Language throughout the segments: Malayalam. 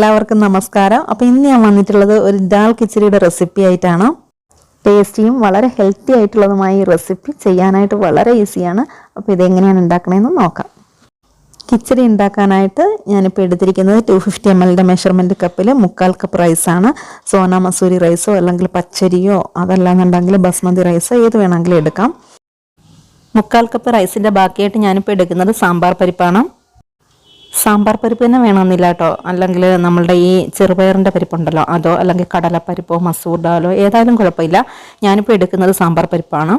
എല്ലാവർക്കും നമസ്കാരം. അപ്പോൾ ഇന്ന് ഞാൻ വന്നിട്ടുള്ളത് ഒരു ദാൽ കിച്ചടിയുടെ റെസിപ്പി ആയിട്ടാണ്. ടേസ്റ്റിയും വളരെ ഹെൽത്തി ആയിട്ടുള്ളതുമായ ഈ റെസിപ്പി ചെയ്യാനായിട്ട് വളരെ ഈസിയാണ്. അപ്പോൾ ഇതെങ്ങനെയാണ് ഉണ്ടാക്കണമെന്ന് നോക്കാം. കിച്ചടി ഉണ്ടാക്കാനായിട്ട് ഞാനിപ്പോൾ എടുത്തിരിക്കുന്നത് 250 ml മെഷർമെൻറ്റ് കപ്പിൽ 1/4 കപ്പ് റൈസാണ്. സോന മസൂരി റൈസോ അല്ലെങ്കിൽ പച്ചരിയോ അതല്ലാന്നുണ്ടെങ്കിൽ ബസ്മതി റൈസോ ഏത് വേണമെങ്കിലും എടുക്കാം. 1/4 കപ്പ് റൈസിൻ്റെ ബാക്കിയായിട്ട് ഞാനിപ്പോൾ എടുക്കുന്നത് സാമ്പാർ പരിപ്പാണ്. സാമ്പാർ പരിപ്പ് തന്നെ വേണമെന്നില്ല കേട്ടോ. അല്ലെങ്കിൽ നമ്മളുടെ ഈ ചെറുപയറിൻ്റെ പരിപ്പുണ്ടല്ലോ, അതോ അല്ലെങ്കിൽ കടലപ്പരിപ്പോ മസൂർ ദാലോ ഏതായാലും കുഴപ്പമില്ല. ഞാനിപ്പോൾ എടുക്കുന്നത് സാമ്പാർ പരിപ്പാണ്.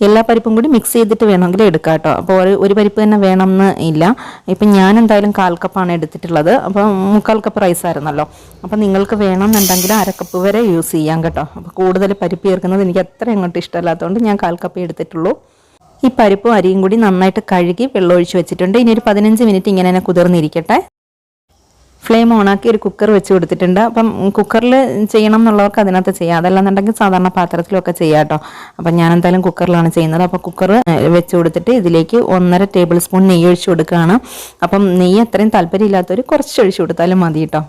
എല്ലാ പരിപ്പും കൂടി മിക്സ് ചെയ്തിട്ട് വേണമെങ്കിൽ എടുക്കാം കേട്ടോ. അപ്പോൾ ഒരു പരിപ്പ് തന്നെ വേണമെന്ന് ഇല്ല. ഇപ്പം ഞാൻ എന്തായാലും 1/4 കപ്പാണ് എടുത്തിട്ടുള്ളത്. അപ്പോൾ 1/4 കപ്പ് റൈസ് ആയിരുന്നല്ലോ. അപ്പോൾ നിങ്ങൾക്ക് വേണമെന്നുണ്ടെങ്കിൽ 1/2 കപ്പ് വരെ യൂസ് ചെയ്യാം കേട്ടോ. അപ്പോൾ കൂടുതൽ പരിപ്പ് ചേർക്കുന്നത് എനിക്ക് അത്ര അങ്ങോട്ട് ഇഷ്ടമല്ലാത്തതുകൊണ്ട് ഞാൻ 1/4 കപ്പ് എടുത്തിട്ടുള്ളൂ. ഈ പരിപ്പും അരിയും കൂടി നന്നായിട്ട് കഴുകി വെള്ളമൊഴിച്ച് വെച്ചിട്ടുണ്ട്. ഇനി ഒരു 15 മിനിറ്റ് ഇങ്ങനെ തന്നെ കുതിർന്നിരിക്കട്ടെ. ഫ്ലെയിം ഓണാക്കി ഒരു കുക്കർ വെച്ച് കൊടുത്തിട്ടുണ്ട്. അപ്പം കുക്കറിൽ ചെയ്യണം എന്നുള്ളവർക്ക് അതിനകത്ത് ചെയ്യാം, അതല്ലാന്നുണ്ടെങ്കിൽ സാധാരണ പാത്രത്തിലൊക്കെ ചെയ്യാം കേട്ടോ. അപ്പം ഞാൻ എന്തായാലും കുക്കറിലാണ് ചെയ്യുന്നത്. അപ്പോൾ കുക്കർ വെച്ച് കൊടുത്തിട്ട് ഇതിലേക്ക് 1.5 ടേബിൾ സ്പൂൺ നെയ്യ് ഒഴിച്ച് കൊടുക്കുകയാണ്. അപ്പം നെയ്യ് അത്രയും താല്പര്യമില്ലാത്തവർ കുറച്ച് ഒഴിച്ച് കൊടുത്താലും മതി കേട്ടോ.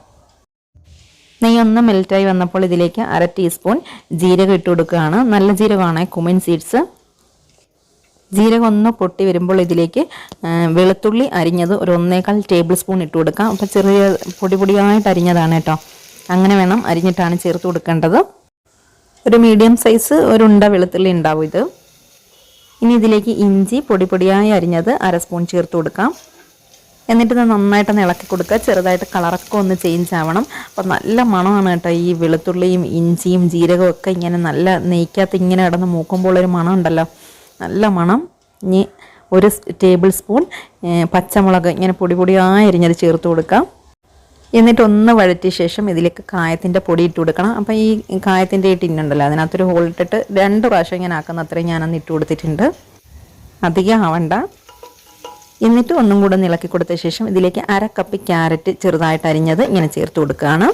നെയ്യ് ഒന്ന് മെൽറ്റായി വന്നപ്പോൾ ഇതിലേക്ക് 1/2 ടീസ്പൂൺ ജീരകം ഇട്ട് കൊടുക്കുകയാണ്. നല്ല ജീരകമാണ്, കുമിൻ സീഡ്സ്. ജീരകം ഒന്ന് പൊട്ടി വരുമ്പോൾ ഇതിലേക്ക് വെളുത്തുള്ളി അരിഞ്ഞത് ഒരു 1.25 ടേബിൾ സ്പൂൺ ഇട്ട് കൊടുക്കാം. അപ്പോൾ ചെറിയ പൊടിയായിട്ട് അരിഞ്ഞതാണ് കേട്ടോ. അങ്ങനെ വേണം അരിഞ്ഞിട്ടാണ് ചേർത്ത് കൊടുക്കേണ്ടത്. ഒരു മീഡിയം സൈസ് ഒരു ഉണ്ട വെളുത്തുള്ളി ഉണ്ടാവും ഇത്. ഇനി ഇതിലേക്ക് ഇഞ്ചി പൊടിയായി അരിഞ്ഞത് 1/2 സ്പൂൺ ചേർത്ത് കൊടുക്കാം. എന്നിട്ട് ഇത് നന്നായിട്ടൊന്ന് ഇളക്കി കൊടുക്കുക. ചെറുതായിട്ട് കളറൊക്കെ ഒന്ന് ചേഞ്ച് ആവണം. അപ്പോൾ നല്ല മണമാണ് കേട്ടോ. ഈ വെളുത്തുള്ളിയും ഇഞ്ചിയും ജീരകവും ഒക്കെ ഇങ്ങനെ നല്ല നെയ്ക്കകത്ത് ഇങ്ങനെ കിടന്ന് മൂക്കുമ്പോൾ ഒരു മണം ഉണ്ടല്ലോ, നല്ല മണം. ഇനി 1 ടേബിൾ സ്പൂൺ പച്ചമുളക് ഇങ്ങനെ പൊടിയായി അരിഞ്ഞത് ചേർത്ത് കൊടുക്കാം. എന്നിട്ട് ഒന്ന് വഴറ്റിയ ശേഷം ഇതിലേക്ക് കായത്തിൻ്റെ പൊടി ഇട്ട് കൊടുക്കണം. അപ്പോൾ ഈ കായത്തിൻ്റെ ടിന്നുണ്ടല്ലോ, അതിനകത്തൊരു ഹോൾ ഇട്ടിട്ട് 2 പ്രാവശ്യം ഇങ്ങനെ ആക്കുന്ന അത്രയും ഞാനന്ന് ഇട്ട് കൊടുത്തിട്ടുണ്ട്. അധികം ആവണ്ട. എന്നിട്ട് ഒന്നും കൂടെ ഇളക്കി കൊടുത്ത ശേഷം ഇതിലേക്ക് 1/2 കപ്പ് ക്യാരറ്റ് ചെറുതായിട്ട് അരിഞ്ഞത് ഇങ്ങനെ ചേർത്ത് കൊടുക്കുകയാണ്.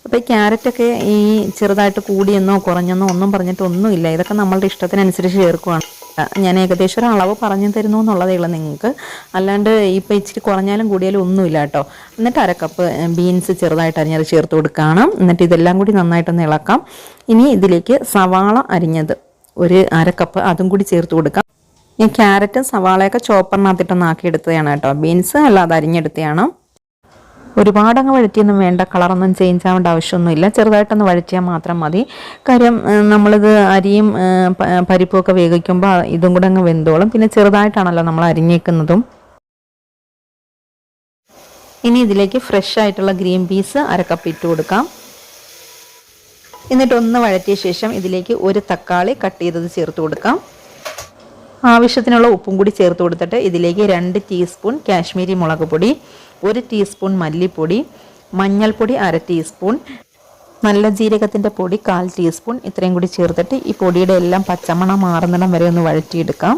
അപ്പോൾ ഈ ക്യാരറ്റൊക്കെ ഈ ചെറുതായിട്ട് കൂടിയെന്നോ കുറഞ്ഞെന്നോ ഒന്നും പറഞ്ഞിട്ടൊന്നുമില്ല. ഇതൊക്കെ നമ്മളുടെ ഇഷ്ടത്തിനനുസരിച്ച് ചേർക്കുകയാണ്. ഞാൻ ഏകദേശം ഒരു അളവ് പറഞ്ഞു തരുന്നു എന്നുള്ളതേ ഉള്ളൂ നിങ്ങൾക്ക്. അല്ലാണ്ട് ഇപ്പോൾ ഇച്ചിരി കുറഞ്ഞാലും കൂടിയാലും ഒന്നുമില്ല കേട്ടോ. എന്നിട്ട് 1/2 കപ്പ് ബീൻസ് ചെറുതായിട്ട് അരിഞ്ഞത് ചേർത്ത് കൊടുക്കുകയാണ്. എന്നിട്ട് ഇതെല്ലാം കൂടി നന്നായിട്ടൊന്ന് ഇളക്കാം. ഇനി ഇതിലേക്ക് സവാള അരിഞ്ഞത് ഒരു 1/2 കപ്പ് അതും കൂടി ചേർത്ത് കൊടുക്കാം. ഈ ക്യാരറ്റും സവാളയൊക്കെ ചോപ്പറിനകത്തിട്ടൊന്ന് ആക്കിയെടുത്തതാണ് കേട്ടോ. ബീൻസ് അല്ലാതെ അരിഞ്ഞെടുത്തതാണ്. ഒരുപാടങ്ങ് വഴറ്റിയൊന്നും വേണ്ട, കളറൊന്നും ചേഞ്ച് ആവേണ്ട ആവശ്യമൊന്നുമില്ല. ചെറുതായിട്ടൊന്ന് വഴറ്റിയാൽ മാത്രം മതി. കാര്യം നമ്മളിത് അരിയും പരിപ്പും ഒക്കെ വേവിക്കുമ്പോൾ ഇതും കൂടെ അങ്ങ് വെന്തോളും. പിന്നെ ചെറുതായിട്ടാണല്ലോ നമ്മൾ അരിഞ്ഞേക്കുന്നതും. ഇനി ഇതിലേക്ക് ഫ്രഷ് ആയിട്ടുള്ള ഗ്രീൻ പീസ് 1/2 കപ്പ് ഇട്ട് കൊടുക്കാം. എന്നിട്ടൊന്ന് വഴറ്റിയ ശേഷം ഇതിലേക്ക് 1 തക്കാളി കട്ട് ചെയ്തത് ചേർത്ത് കൊടുക്കാം. ആവശ്യത്തിനുള്ള ഉപ്പും കൂടി ചേർത്ത് കൊടുത്തിട്ട് ഇതിലേക്ക് 2 ടീസ്പൂൺ കാശ്മീരി മുളക് പൊടി, 1 ടീസ്പൂൺ മല്ലിപ്പൊടി, മഞ്ഞൾപ്പൊടി 1/2 ടീസ്പൂൺ, നല്ല ജീരകത്തിൻ്റെ പൊടി 1/4 ടീസ്പൂൺ ഇത്രയും കൂടി ചേർത്തിട്ട് ഈ പൊടിയുടെ എല്ലാം പച്ചമണം മാറുന്നിടം വരെ ഒന്ന് വഴറ്റിയെടുക്കാം.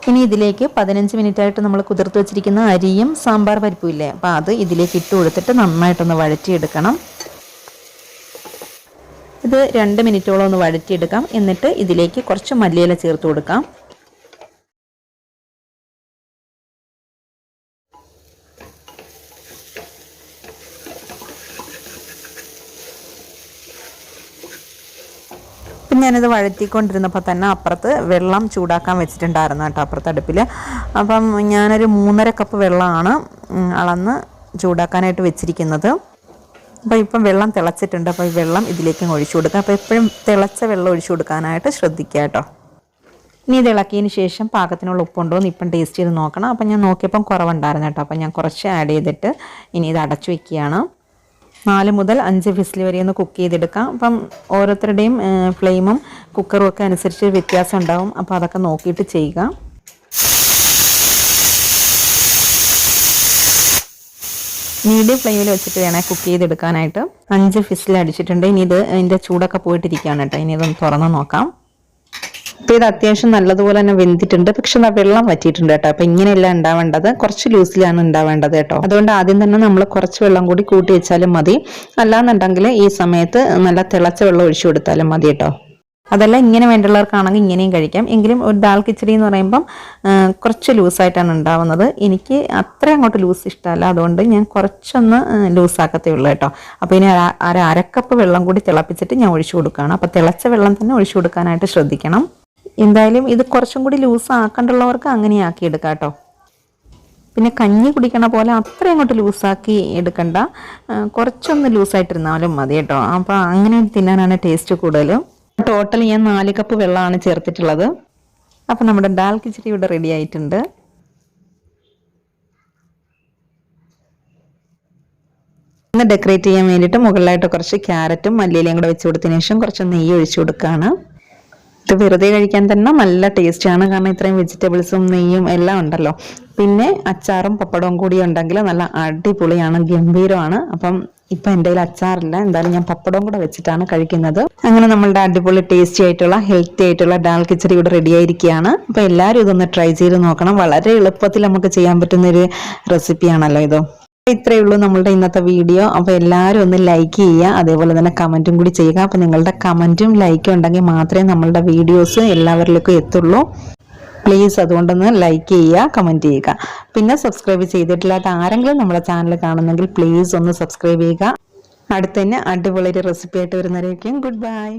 ഇനി ഇതിലേക്ക് 15 മിനിറ്റായിട്ട് നമ്മൾ കുതിർത്ത് വെച്ചിരിക്കുന്ന അരിയും സാമ്പാർ പരിപ്പും ഇല്ലേ, അപ്പോൾ അത് ഇതിലേക്ക് ഇട്ട് കൊടുത്തിട്ട് നന്നായിട്ടൊന്ന് വഴറ്റിയെടുക്കണം. ഇത് 2 മിനിറ്റോളം ഒന്ന് വഴറ്റിയെടുക്കാം. എന്നിട്ട് ഇതിലേക്ക് കുറച്ച് മല്ലിയില ചേർത്ത് കൊടുക്കാം. അപ്പം ഞാനിത് വഴറ്റിക്കൊണ്ടിരുന്നപ്പോൾ തന്നെ അപ്പുറത്ത് വെള്ളം ചൂടാക്കാൻ വെച്ചിട്ടുണ്ടായിരുന്നു കേട്ടോ, അപ്പുറത്ത് അടുപ്പിൽ. അപ്പം ഞാനൊരു 3.5 കപ്പ് വെള്ളമാണ് അളന്ന് ചൂടാക്കാനായിട്ട് വെച്ചിരിക്കുന്നത്. അപ്പോൾ ഇപ്പം വെള്ളം തിളച്ചിട്ടുണ്ട്. അപ്പോൾ ഈ വെള്ളം ഇതിലേക്ക് ഒഴിച്ചു കൊടുക്കുക. അപ്പോൾ എപ്പോഴും തിളച്ച വെള്ളം ഒഴിച്ചു കൊടുക്കാനായിട്ട് ശ്രദ്ധിക്കുക കേട്ടോ. ഇനി ഇത് ഇളക്കിയതിന് ശേഷം പാകത്തിനുള്ള ഉപ്പുണ്ടോ എന്ന് ഇപ്പം ടേസ്റ്റ് ചെയ്ത് നോക്കണം. അപ്പം ഞാൻ നോക്കിയപ്പം കുറവുണ്ടായിരുന്നു കേട്ടോ. അപ്പം ഞാൻ കുറച്ച് ആഡ് ചെയ്തിട്ട് ഇനി ഇത് അടച്ചു വയ്ക്കുകയാണ്. 4 മുതൽ 5 വിസിൽ വരെ ഒന്ന് കുക്ക് ചെയ്തെടുക്കാം. അപ്പം ഓരോരുത്തരുടെയും ഫ്ലെയിമും കുക്കറും ഒക്കെ അനുസരിച്ച് വ്യത്യാസം ഉണ്ടാവും. അപ്പോൾ അതൊക്കെ നോക്കിയിട്ട് ചെയ്യുക. മീഡിയം ഫ്ലെയിമിൽ വെച്ചിട്ട് വേണേൽ കുക്ക് ചെയ്തെടുക്കാനായിട്ട്. 5 വിസിൽ അടിച്ചിട്ടുണ്ട്. ഇനി ഇത് ഇതിൻ്റെ ചൂടൊക്കെ പോയിട്ടിരിക്കുകയാണ് കേട്ടോ. ഇനി ഇതൊന്ന് തുറന്ന് നോക്കാം. അപ്പോൾ ഇത് അത്യാവശ്യം നല്ലതുപോലെ തന്നെ വെന്തിട്ടുണ്ട്. പക്ഷെ വെള്ളം വറ്റിയിട്ടുണ്ട് കേട്ടോ. അപ്പോൾ ഇങ്ങനെയല്ല ഉണ്ടാവേണ്ടത്, കുറച്ച് ലൂസിലാണ് ഉണ്ടാവേണ്ടത് കേട്ടോ. അതുകൊണ്ട് ആദ്യം തന്നെ നമ്മൾ കുറച്ച് വെള്ളം കൂടി കൂട്ടി വെച്ചാലും മതി. അല്ലാന്നുണ്ടെങ്കിൽ ഈ സമയത്ത് നല്ല തിളച്ച വെള്ളം ഒഴിച്ചു കൊടുത്താലും മതി കേട്ടോ. അതല്ല ഇങ്ങനെ വേണ്ടുള്ളവർക്കാണെങ്കിൽ ഇങ്ങനെയും കഴിക്കാം. എങ്കിലും ഒരു ദാൽ കിച്ചടി എന്ന് പറയുമ്പം കുറച്ച് ലൂസായിട്ടാണ് ഉണ്ടാവുന്നത്. എനിക്ക് അത്ര അങ്ങോട്ട് ലൂസ് ഇഷ്ടമല്ല, അതുകൊണ്ട് ഞാൻ കുറച്ചൊന്ന് ലൂസാക്കത്തേ ഉള്ളൂ കേട്ടോ. അപ്പോൾ ഇനി അരക്കപ്പ് വെള്ളം കൂടി തിളപ്പിച്ചിട്ട് ഞാൻ ഒഴിച്ചു കൊടുക്കുകയാണ്. അപ്പോൾ തിളച്ച വെള്ളം തന്നെ ഒഴിച്ചു കൊടുക്കാനായിട്ട് ശ്രദ്ധിക്കണം. എന്തായാലും ഇത് കുറച്ചും കൂടി ലൂസ് ആക്കേണ്ടുള്ളവർക്ക് അങ്ങനെ ആക്കി എടുക്കാം കേട്ടോ. പിന്നെ കഞ്ഞി കുടിക്കണ പോലെ അത്ര അങ്ങോട്ട് ലൂസാക്കി എടുക്കണ്ട, കുറച്ചൊന്ന് ലൂസായിട്ടിരുന്നാലും മതി കേട്ടോ. അപ്പോൾ അങ്ങനെ തിന്നാനാണ് ടേസ്റ്റ് കൂടുതലും. ടോട്ടൽ ഞാൻ 4 കപ്പ് വെള്ളമാണ് ചേർത്തിട്ടുള്ളത്. അപ്പോൾ നമ്മുടെ ദാൽ കിച്ചടി ഇവിടെ റെഡി ആയിട്ടുണ്ട്. ഒന്ന് ഡെക്കറേറ്റ് ചെയ്യാൻ വേണ്ടിയിട്ട് മുകളിലായിട്ട് കുറച്ച് ക്യാരറ്റും മല്ലിയിലയും കൂടെ വെച്ച് കൊടുത്തതിന് ശേഷം കുറച്ച് നെയ്യ് ഒഴിച്ചു കൊടുക്കുകയാണ്. ഇത് വെറുതെ കഴിക്കാൻ തന്നെ നല്ല ടേസ്റ്റാണ്, കാരണം ഇത്രയും വെജിറ്റബിൾസും നെയ്യും എല്ലാം ഉണ്ടല്ലോ. പിന്നെ അച്ചാറും പപ്പടവും കൂടി ഉണ്ടെങ്കിൽ നല്ല അടിപൊളിയാണ്, ഗംഭീരമാണ്. അപ്പം ഇപ്പം എൻ്റെ കയ്യിൽ അച്ചാറില്ല, എന്തായാലും ഞാൻ പപ്പടവും കൂടെ വെച്ചിട്ടാണ് കഴിക്കുന്നത്. അങ്ങനെ നമ്മളുടെ അടിപൊളി ടേസ്റ്റി ആയിട്ടുള്ള ഹെൽത്തി ആയിട്ടുള്ള ദാൽ കിച്ചടി ഇവിടെ റെഡി ആയിരിക്കുകയാണ്. അപ്പോൾ എല്ലാവരും ഇതൊന്ന് ട്രൈ ചെയ്ത് നോക്കണം. വളരെ എളുപ്പത്തിൽ നമുക്ക് ചെയ്യാൻ പറ്റുന്നൊരു റെസിപ്പിയാണല്ലോ ഇത്. ഇത്രയേ ഉള്ളൂ നമ്മളുടെ ഇന്നത്തെ വീഡിയോ. അപ്പോൾ എല്ലാവരും ഒന്ന് ലൈക്ക് ചെയ്യുക, അതേപോലെ തന്നെ കമൻറ്റും കൂടി ചെയ്യുക. അപ്പോൾ നിങ്ങളുടെ കമൻറ്റും ലൈക്കും ഉണ്ടെങ്കിൽ മാത്രമേ നമ്മളുടെ വീഡിയോസ് എല്ലാവരിലേക്കും എത്തുള്ളൂ. പ്ലീസ് അതുകൊണ്ടൊന്ന് ലൈക്ക് ചെയ്യുക, കമൻറ്റ് ചെയ്യുക. പിന്നെ സബ്സ്ക്രൈബ് ചെയ്തിട്ടില്ലാത്ത ആരെങ്കിലും നമ്മുടെ ചാനൽ കാണുന്നെങ്കിൽ പ്ലീസ് ഒന്ന് സബ്സ്ക്രൈബ് ചെയ്യുക. അടുത്ത് തന്നെ അടിപൊളി റെസിപ്പി ആയിട്ട് വരുന്നവരേക്കും ഗുഡ് ബൈ.